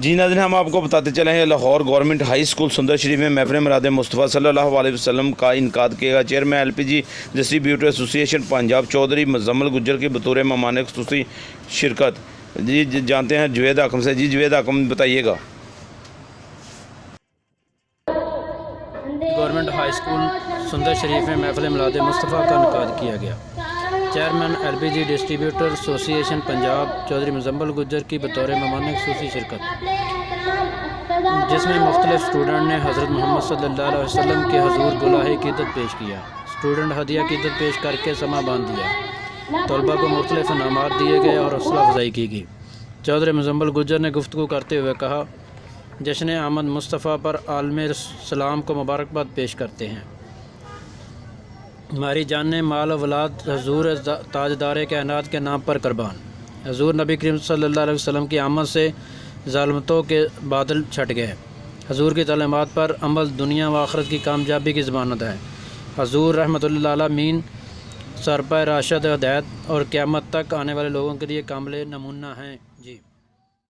जी नाज़रीन, हम आपको बताते चले हैं लाहौर गवर्नमेंट हाई स्कूल सुंदर शरीफ में महफिल मिलाद मुस्तफ़ा सल्लल्लाहु अलैहि वसल्लम का इनकाद किया गया। Chairman LPG distributor association Punjab Chaudhry Muzammil Gujjar की बतौर मेहमान ख़ुसूसी शिरकत। जी जानते हैं जुवेद हाकिम से। जी जुवेद हाकिम, बताइएगा। गवर्नमेंट हाई स्कूल सुंदर शरीफ में महफिल मिलाद मुस्तफ़ा का इनकाद किया गया। Chairman LPG distributor association Punjab Chaudhry Muzammil Gujjar की बतौर मेहमान ख़ुसूसी शिरकत, जिसमें मुख्तलिफ स्टूडेंट ने हज़रत मोहम्मद सल्लल्लाहु अलैहि वसल्लम के हुज़ूर गुलाह क़ीदत पेश किया। स्टूडेंट हदिया क़ीदत पेश करके समा बांध दिया। तलबा को मुख्तलिफ इनामात दिए गए और हौसला अफजाई की गई। चौधरी मुजम्मिल गुज्जर ने गुफ्तगू करते हुए कहा, जश्न आमद मुस्तफ़ा पर आलम सलाम को मुबारकबाद पेश करते हैं। हमारी जान माल औलाद हजूर ताजदार कायनात के नाम पर कुर्बान। हजूर नबी करीम सल्लल्लाहु अलैहि वसल्लम की आमद से ज़ालमतों के बादल छट गए। हजूर की तालीमात पर अमल दुनिया व आखिरत की कामयाबी की ज़मानत है। हजूर रहमतुल्लिल आलमीन सरपा राशिद हिदायत और क़यामत तक आने वाले लोगों के लिए कामिल नमूना हैं।